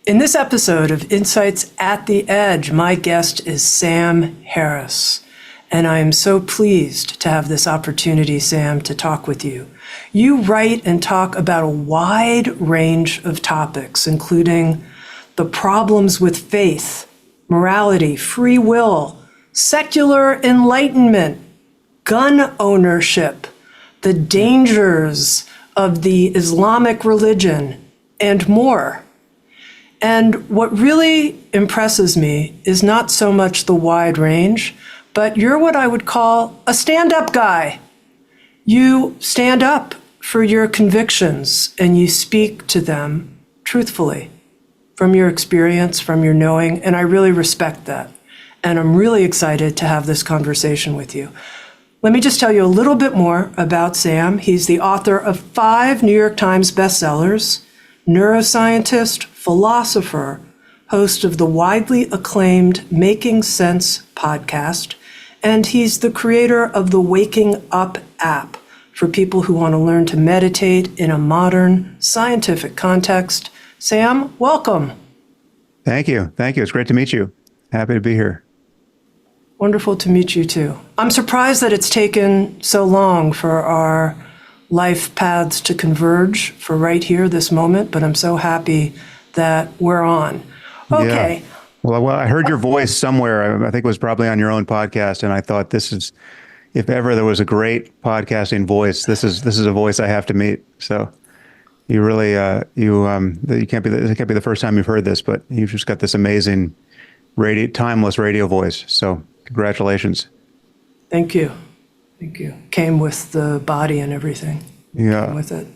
In this episode of Insights at the Edge, my guest is Sam Harris, and I am so pleased to have this opportunity, Sam, to talk with you. You write and talk about a wide range of topics, including the problems with faith, morality, free will, secular enlightenment, gun ownership, the dangers of the Islamic religion, and more. And what really impresses me is not so much the wide range, but you're what I would call a stand-up guy. You stand up for your convictions and you speak to them truthfully from your experience, from your knowing, and I really respect that. And I'm really excited to have this conversation with you. Let me just tell you a little bit more about Sam. He's the author of 5 New York Times bestsellers, neuroscientist, philosopher, host of the widely acclaimed Making Sense podcast, and he's the creator of the Waking Up app for people who want to learn to meditate in a modern scientific context. Sam, welcome. Thank you. Thank you. It's great to meet you. Happy to be here. Wonderful to meet you too. I'm surprised that it's taken so long for our life paths to converge for right here, this moment, but I'm so happy that we're on. Okay. Yeah. Well, I heard your voice somewhere. I think it was probably on your own podcast, and I thought this is, if ever there was a great podcasting voice, this is a voice I have to meet. So you really, it can't be the first time you've heard this, but you've just got this amazing timeless radio voice. So congratulations. Thank you. Thank you. Came with the body and everything. Yeah. Came with it.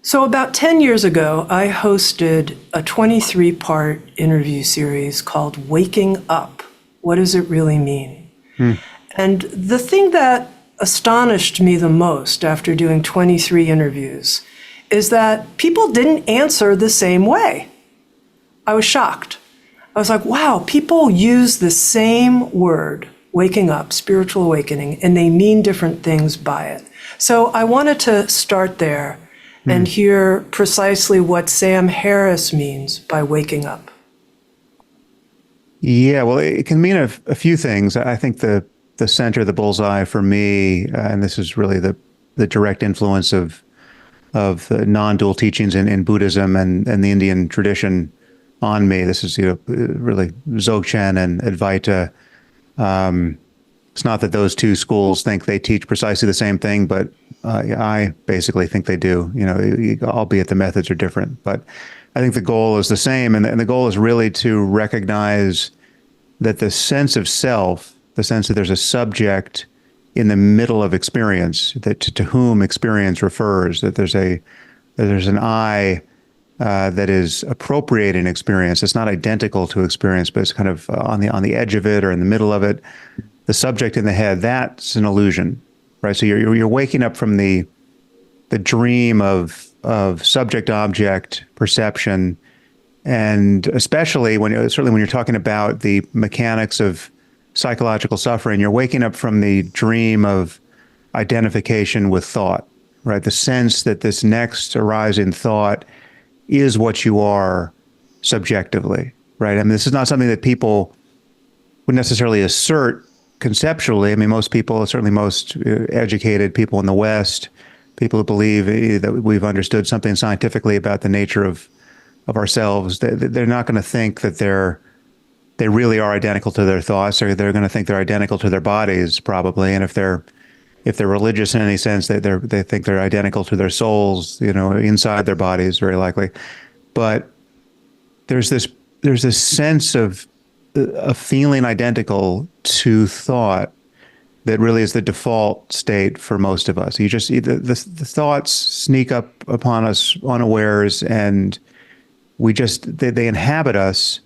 So about 10 years ago, I hosted a 23-part interview series called Waking Up. What does it really mean? And the thing that astonished me the most after doing 23 interviews is that people didn't answer the same way. I was shocked. I was like, wow, people use the same word, waking up, spiritual awakening, and they mean different things by it. So I wanted to start there and hear precisely what Sam Harris means by waking up. Yeah, well, it can mean a few things. I think the center, the bullseye for me, and this is really the direct influence of the non-dual teachings in Buddhism and the Indian tradition on me. This is really Dzogchen and Advaita. It's not that those two schools think they teach precisely the same thing, but I basically think they do, albeit the methods are different. But I think the goal is the same, and the goal is really to recognize that the sense of self, the sense that there's a subject in the middle of experience, that to whom experience refers, that there's an I that is appropriating experience. It's not identical to experience, but it's kind of on the edge of it or in the middle of it. The subject in the head, that's an illusion, right? So you're waking up from the dream of subject-object perception, and especially when you're talking about the mechanics of psychological suffering, you're waking up from the dream of identification with thought, right? The sense that this next arising thought is what you are subjectively, right? I mean, this is not something that people would necessarily assert conceptually. I mean, most people, certainly most educated people in the West, people who believe that we've understood something scientifically about the nature of ourselves, they're not going to think that they really are identical to their thoughts, or they're going to think they're identical to their bodies, probably. And if they're religious in any sense, they think they're identical to their souls, inside their bodies, very likely. But there's this sense of feeling identical to thought that really is the default state for most of us. The thoughts sneak up upon us unawares, and they inhabit us.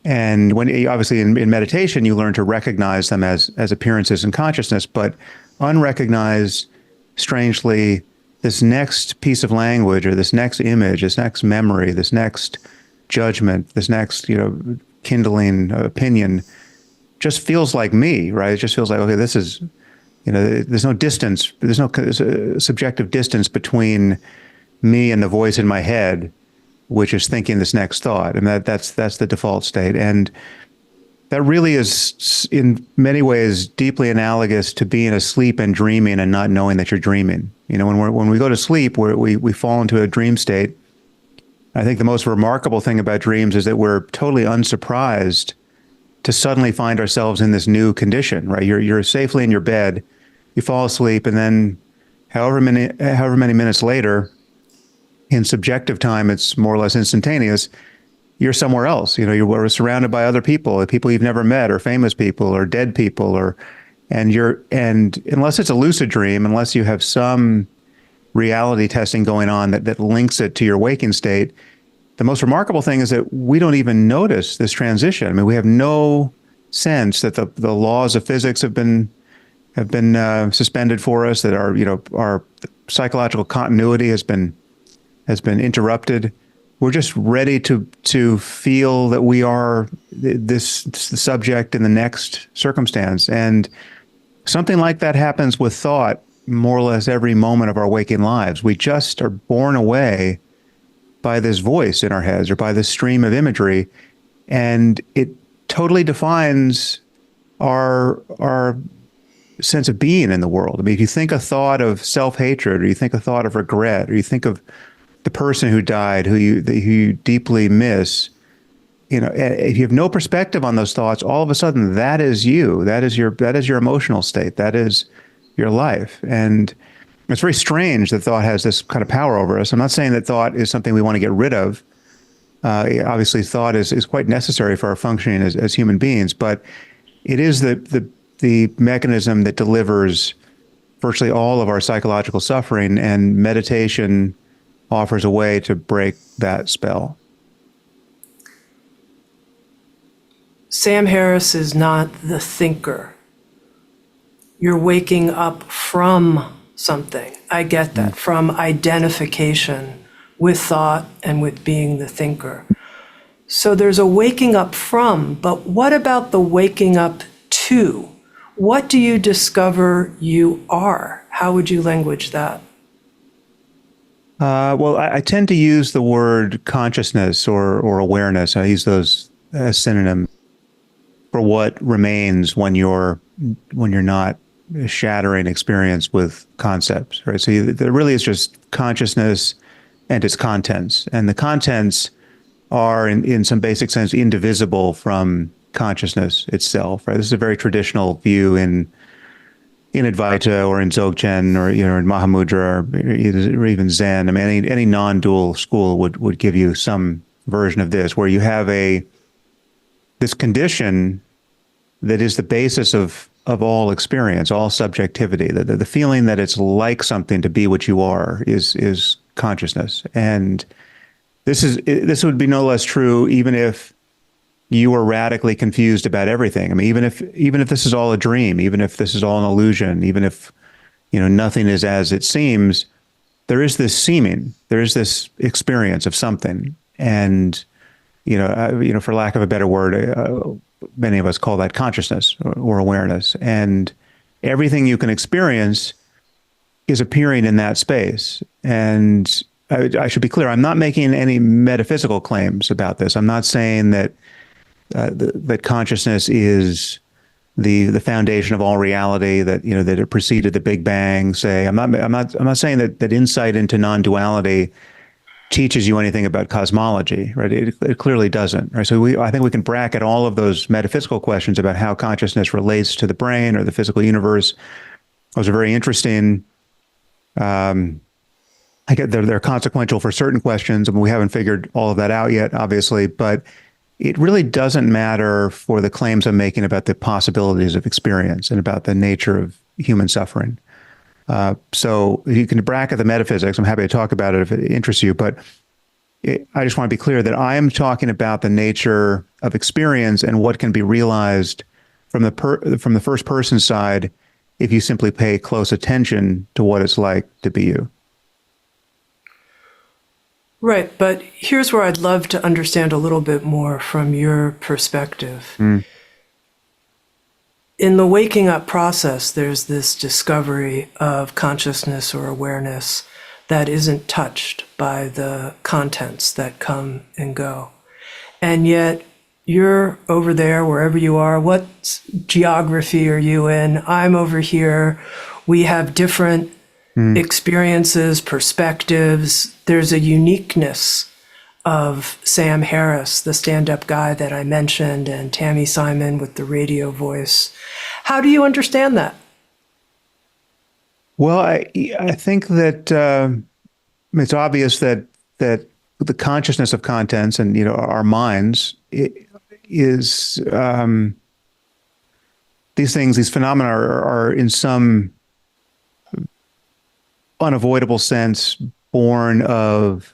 And when obviously in meditation, you learn to recognize them as appearances in consciousness, but unrecognized, strangely, this next piece of language, or this next image, this next memory, this next judgment, this next kindling opinion, just feels like me, right? It just feels like, okay, this is, there's no distance, there's no subjective distance between me and the voice in my head. which is thinking this next thought, and that's the default state. And that really is, in many ways, deeply analogous to being asleep and dreaming and not knowing that you're dreaming. You know, when we go to sleep, we fall into a dream state. I think the most remarkable thing about dreams is that we're totally unsurprised to suddenly find ourselves in this new condition, right? You're safely in your bed, you fall asleep, and then however many minutes later, in subjective time, it's more or less instantaneous, you're somewhere else. You know, you're surrounded by other people you've never met, or famous people, or dead people, and unless it's a lucid dream, unless you have some reality testing going on that links it to your waking state, the most remarkable thing is that we don't even notice this transition. I mean, we have no sense that the laws of physics have been suspended for us, that our psychological continuity has been interrupted. We're just ready to feel that we are this subject in the next circumstance. And something like that happens with thought more or less every moment of our waking lives. We just are borne away by this voice in our heads or by this stream of imagery, and it totally defines our sense of being in the world. I mean, if you think a thought of self-hatred, or you think a thought of regret, or you think of the person who died, who you deeply miss, you know, if you have no perspective on those thoughts, all of a sudden that is you. That is your emotional state. That is your life. And it's very strange that thought has this kind of power over us. I'm not saying that thought is something we want to get rid of. Obviously, thought is quite necessary for our functioning as human beings, but it is the mechanism that delivers virtually all of our psychological suffering, and meditation offers a way to break that spell. Sam Harris is not the thinker. You're waking up from something. I get that, from identification with thought and with being the thinker. So there's a waking up from, but what about the waking up to? What do you discover you are? How would you language that? Well, I tend to use the word consciousness or awareness. I use those as synonyms for what remains when you're not shattering experience with concepts, right? So there really is just consciousness and its contents, and the contents are, in some basic sense, indivisible from consciousness itself, right? This is a very traditional view in Advaita or in Dzogchen or in Mahamudra or even Zen. I mean, any non-dual school would give you some version of this, where you have this condition that is the basis of all experience, all subjectivity. The feeling that it's like something to be what you are is consciousness, and this would be no less true even if you were radically confused about everything. I mean, even if this is all a dream, even if this is all an illusion, even if nothing is as it seems, there is this seeming, there is this experience of something, and for lack of a better word, many of us call that consciousness or awareness, and everything you can experience is appearing in that space. And I should be clear, I'm not making any metaphysical claims about this. I'm not saying that that consciousness is the foundation of all reality, that it preceded the Big Bang. I'm not saying that insight into non-duality teaches you anything about cosmology, right? It clearly doesn't, right? So I think we can bracket all of those metaphysical questions about how consciousness relates to the brain or the physical universe. Those are very interesting. I get they're consequential for certain questions, and we haven't figured all of that out yet, obviously, but it really doesn't matter for the claims I'm making about the possibilities of experience and about the nature of human suffering. So you can bracket the metaphysics. I'm happy to talk about it if it interests you, but I just want to be clear that I am talking about the nature of experience and what can be realized from the first person side if you simply pay close attention to what it's like to be you. Right, but here's where I'd love to understand a little bit more from your perspective. In the waking up process, there's this discovery of consciousness or awareness, that isn't touched by the contents that come and go. And yet you're over there, wherever you are. What geography are you in? I'm over here. We have different experiences, perspectives. There's a uniqueness of Sam Harris, the stand-up guy that I mentioned, and Tami Simon with the radio voice. How do you understand that? Well, I think that it's obvious that the consciousness of contents and our minds is these phenomena are in some unavoidable sense born of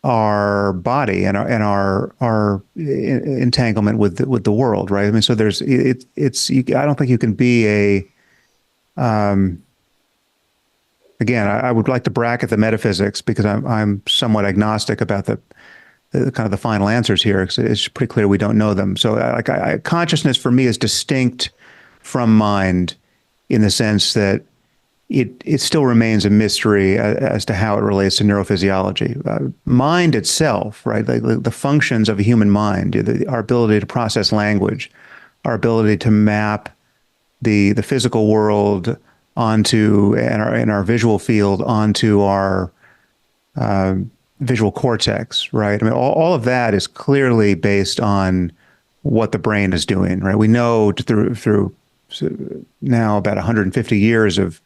our body and our entanglement with the world, right? I mean, so I don't think you can be again, I would like to bracket the metaphysics because I'm somewhat agnostic about the kind of the final answers here. It's pretty clear we don't know them. So consciousness for me is distinct from mind in the sense that it still remains a mystery as to how it relates to neurophysiology. Mind itself, right, the functions of a human mind, our ability to process language, our ability to map the physical world onto and our visual field onto our visual cortex, right? I mean, all of that is clearly based on what the brain is doing, right? We know through now about 150 years of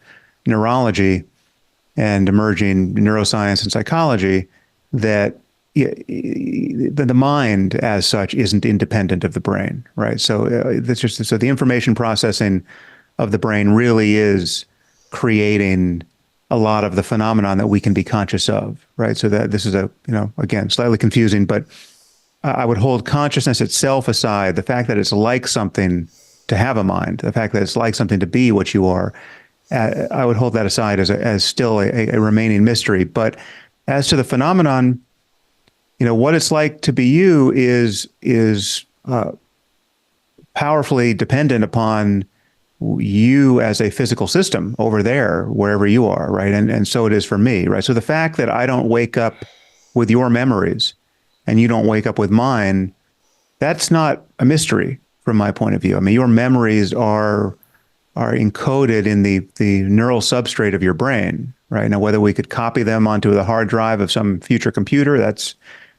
neurology and emerging neuroscience and psychology that the mind as such isn't independent of the brain, right? So so the information processing of the brain really is creating a lot of the phenomenon that we can be conscious of, right? So that this is again, slightly confusing, but I would hold consciousness itself aside, the fact that it's like something to have a mind, the fact that it's like something to be what you are, I would hold that aside as still a remaining mystery. But as to the phenomenon, what it's like to be you is powerfully dependent upon you as a physical system over there, wherever you are, right? And so it is for me, right? So the fact that I don't wake up with your memories and you don't wake up with mine, that's not a mystery from my point of view. I mean, your memories are encoded in the neural substrate of your brain, right? Now, whether we could copy them onto the hard drive of some future computer, that's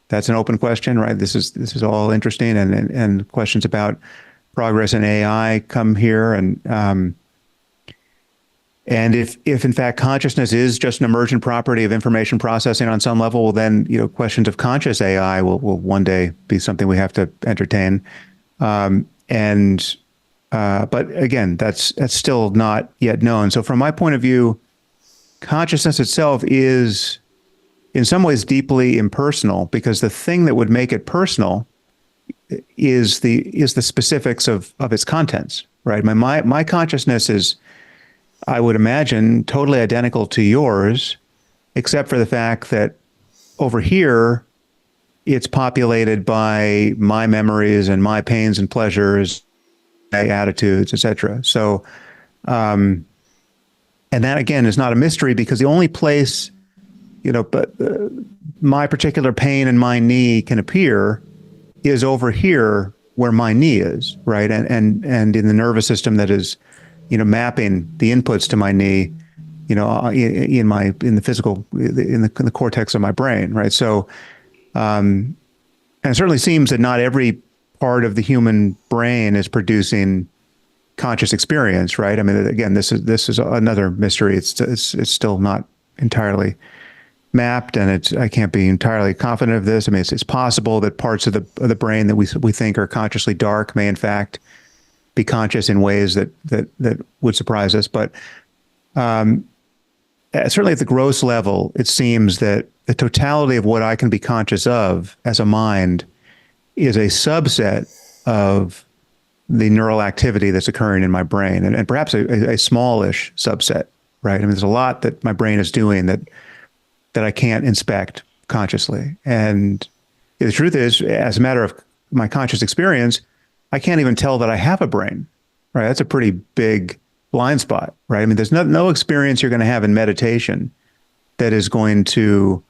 an open question, right? This is all interesting, and questions about progress in AI come here, and if in fact consciousness is just an emergent property of information processing on some level, well then questions of conscious AI will one day be something we have to entertain, but again, that's still not yet known. So from my point of view, consciousness itself is in some ways deeply impersonal, because the thing that would make it personal is the specifics of its contents, right? My consciousness is, I would imagine, totally identical to yours, except for the fact that over here, it's populated by my memories and my pains and pleasures, my attitudes, etc. So, and that again is not a mystery, because the only place, my particular pain in my knee can appear is over here where my knee is, right? And in the nervous system that is, mapping the inputs to my knee, in the physical, in the cortex of my brain, right? So, and it certainly seems that not every part of the human brain is producing conscious experience, right? I mean, again, this is another mystery. It's still not entirely mapped, and I can't be entirely confident of this. I mean, it's possible that parts of the brain that we think are consciously dark may in fact be conscious in ways that would surprise us. But certainly at the gross level, it seems that the totality of what I can be conscious of as a mind is a subset of the neural activity that's occurring in my brain, and perhaps a smallish subset, right? I mean, there's a lot that my brain is doing that I can't inspect consciously. And the truth is, as a matter of my conscious experience, I can't even tell that I have a brain, right? That's a pretty big blind spot, right? I mean, there's no experience you're going to have in meditation that is going to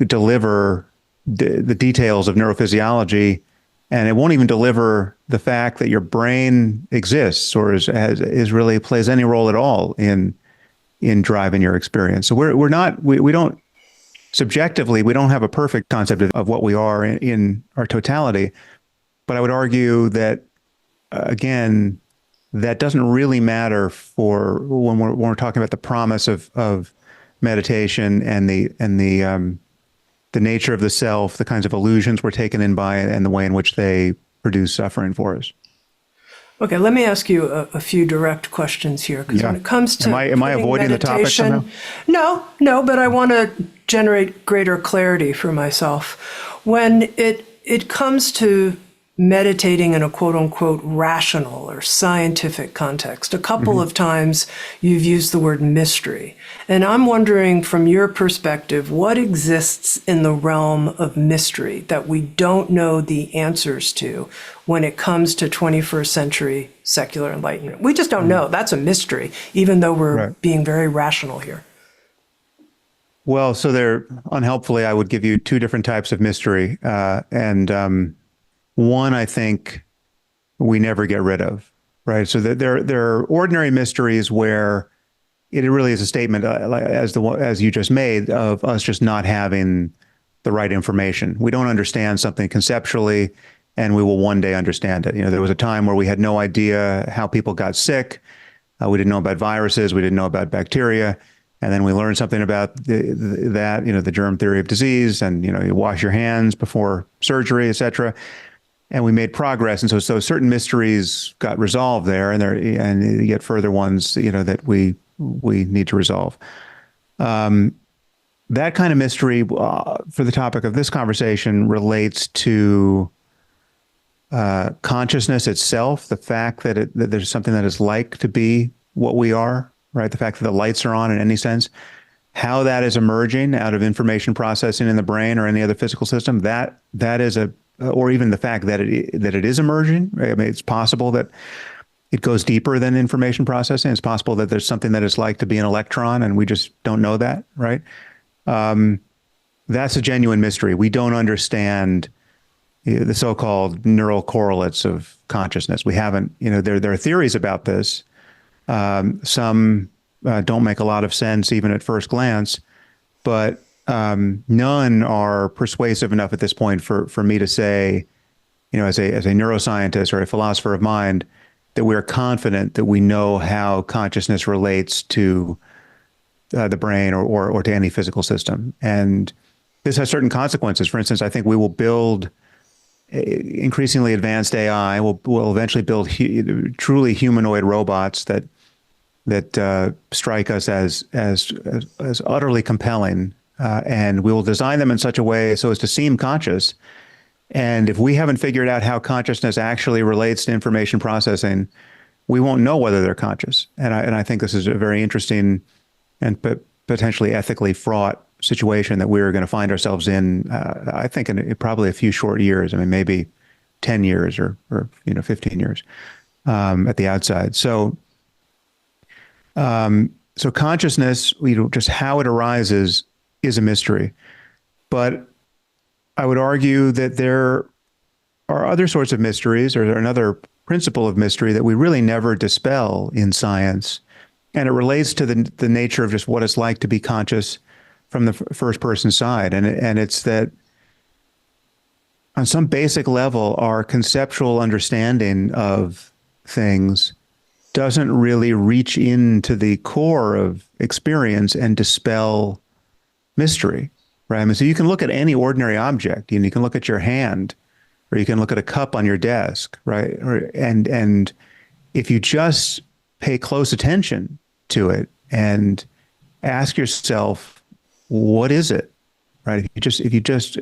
deliver the details of neurophysiology, and it won't even deliver the fact that your brain exists or is really plays any role at all in driving your experience. So we don't subjectively, we don't have a perfect concept of what we are in our totality. But I would argue that, again, that doesn't really matter for when we're talking about the promise of meditation and the nature of the self, the kinds of illusions we're taken in by it, and the way in which they produce suffering for us. Okay, let me ask you a few direct questions here, because when it comes to am I avoiding the topic somehow? No, but I want to generate greater clarity for myself. When it comes to meditating in a quote unquote rational or scientific context, a couple of times you've used the word mystery. And I'm wondering, from your perspective, what exists in the realm of mystery that we don't know the answers to when it comes to 21st century secular enlightenment? We just don't know. That's a mystery, even though we're being very rational here. Well, so unhelpfully, I would give you two different types of mystery. One, I think we never get rid of, right? So there are ordinary mysteries where it really is a statement, as you just made, of us just not having the right information. We don't understand something conceptually, and we will one day understand it. There was a time where we had no idea how people got sick. We didn't know about viruses. We didn't know about bacteria. And then we learned something about the germ theory of disease, and you wash your hands before surgery, et cetera. And we made progress, and so certain mysteries got resolved there, and yet further ones, that we need to resolve. That kind of mystery, for the topic of this conversation, relates to consciousness itself, the fact that there's something that is like to be what we are, right? The fact that the lights are on in any sense, how that is emerging out of information processing in the brain or any other physical system, that is or even the fact that it is emerging. Right? I mean, it's possible that it goes deeper than information processing. It's possible that there's something that is like to be an electron, and we just don't know that, right? That's a genuine mystery. We don't understand the so-called neural correlates of consciousness. We haven't, there are theories about this. Some don't make a lot of sense even at first glance, but none are persuasive enough at this point for me to say, as a neuroscientist or a philosopher of mind, that we are confident that we know how consciousness relates to the brain or to any physical system. And this has certain consequences. For instance, I think we will build increasingly advanced AI. We'll eventually build truly humanoid robots that strike us as utterly compelling. And we will design them in such a way so as to seem conscious. And if we haven't figured out how consciousness actually relates to information processing, we won't know whether they're conscious. And I think this is a very interesting and potentially ethically fraught situation that we're going to find ourselves in, I think, in probably a few short years. I mean, maybe 10 years or 15 years at the outside. So consciousness, just how it arises, is a mystery. But I would argue that there are other sorts of mysteries, or another principle of mystery that we really never dispel in science. And it relates to the nature of just what it's like to be conscious from the first person side. And it's that on some basic level, our conceptual understanding of things doesn't really reach into the core of experience and dispel mystery, right? I mean, so you can look at any ordinary object, you can look at your hand, or you can look at a cup on your desk, right? And if you just pay close attention to it and ask yourself, what is it, right? If you just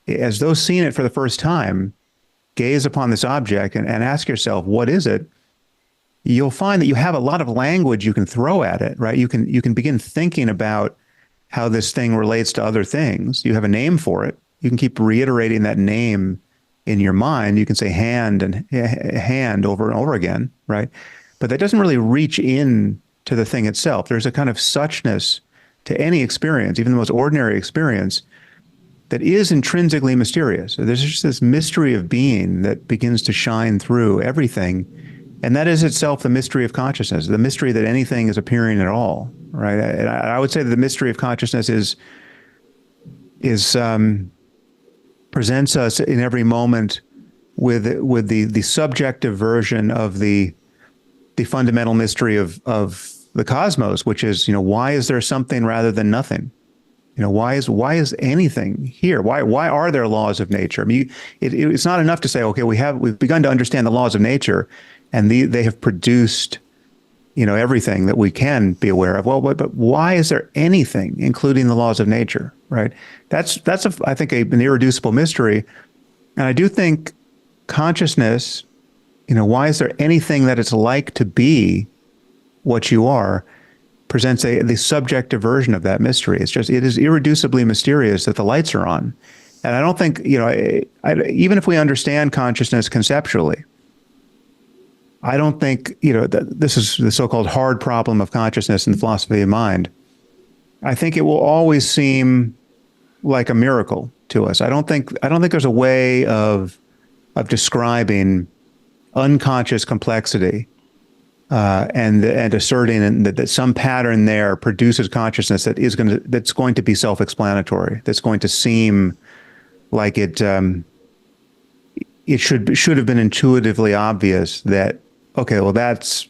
as though seeing it for the first time, gaze upon this object and ask yourself, what is it? You'll find that you have a lot of language you can throw at it, right? You can begin thinking about how this thing relates to other things. You have a name for it. You can keep reiterating that name in your mind. You can say hand and hand over and over again, right? But that doesn't really reach in to the thing itself. There's a kind of suchness to any experience, even the most ordinary experience, that is intrinsically mysterious. So there's just this mystery of being that begins to shine through everything. And that is itself the mystery of consciousness, the mystery that anything is appearing at all, right? And I would say that the mystery of consciousness presents us in every moment with the subjective version of the fundamental mystery of the cosmos, which is, why is there something rather than nothing? Why is anything here? Why are there laws of nature? I mean, it's not enough to say, okay, we've begun to understand the laws of nature, and they have produced, everything that we can be aware of. Well, but why is there anything, including the laws of nature? Right? That's I think an irreducible mystery, and I do think consciousness. Why is there anything that it's like to be what you are? Presents the subjective version of that mystery. It is irreducibly mysterious that the lights are on. And I don't think, even if we understand consciousness conceptually, I don't think, this is the so-called hard problem of consciousness in the philosophy of mind. I think it will always seem like a miracle to us. I don't think there's a way of describing unconscious complexity and asserting that some pattern there produces consciousness that's going to be self-explanatory, that's going to seem like it should have been intuitively obvious that, okay, well that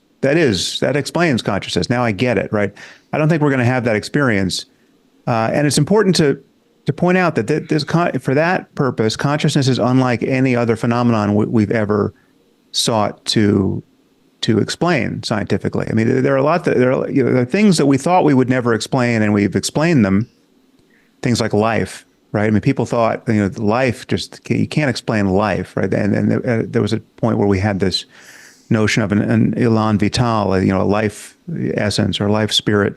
explains consciousness. Now I get it, right? I don't think we're going to have that experience, and it's important to point out that for that purpose, consciousness is unlike any other phenomenon we've ever sought to explain scientifically. I mean, there are things that we thought we would never explain, and we've explained them. Things like life, right? I mean, people thought, life you can't explain life, right? And there was a point where we had this notion of an elan vital, a life essence or life spirit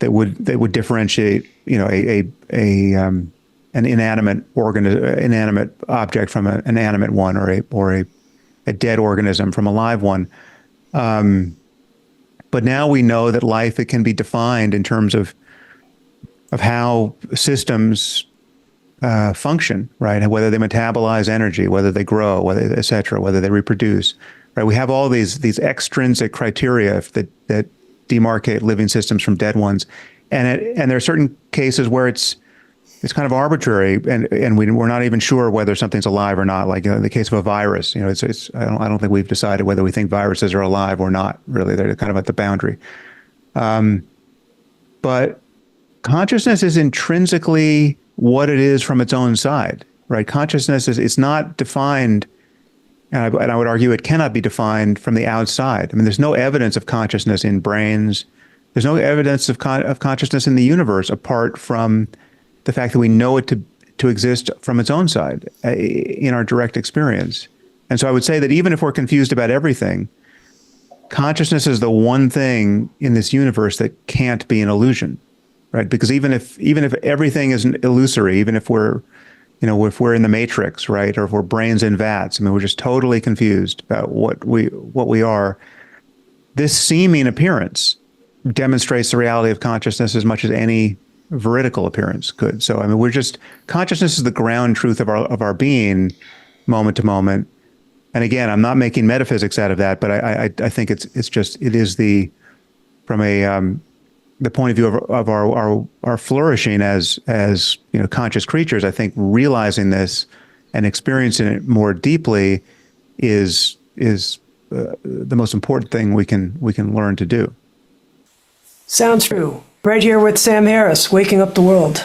that would differentiate, an inanimate object from an animate one, or a dead organism from a live one. But now we know that life, it can be defined in terms of how systems function, right? And whether they metabolize energy, whether they grow, et cetera, whether they reproduce, right? We have all these extrinsic criteria that demarcate living systems from dead ones. And there are certain cases where it's kind of arbitrary, and we're not even sure whether something's alive or not. Like in the case of a virus, I don't think we've decided whether we think viruses are alive or not. Really, they're kind of at the boundary. But consciousness is intrinsically what it is from its own side, right? Consciousness it's not defined, and I would argue it cannot be defined from the outside. I mean, there's no evidence of consciousness in brains. There's no evidence of consciousness in the universe apart from the fact that we know it to exist from its own side in our direct experience. And so I would say that even if we're confused about everything, consciousness is the one thing in this universe that can't be an illusion, right? Because even if everything is illusory, even if we're in the matrix, right, or if we're brains in vats, I mean, we're just totally confused about what we are. This seeming appearance demonstrates the reality of consciousness as much as any veridical appearance could. So, I mean, consciousness is the ground truth of our being, moment to moment. And again, I'm not making metaphysics out of that, but I think it is from the point of view of our flourishing as conscious creatures. I think realizing this and experiencing it more deeply is the most important thing we can learn to do. Sounds true. Right here with Sam Harris, waking up the world.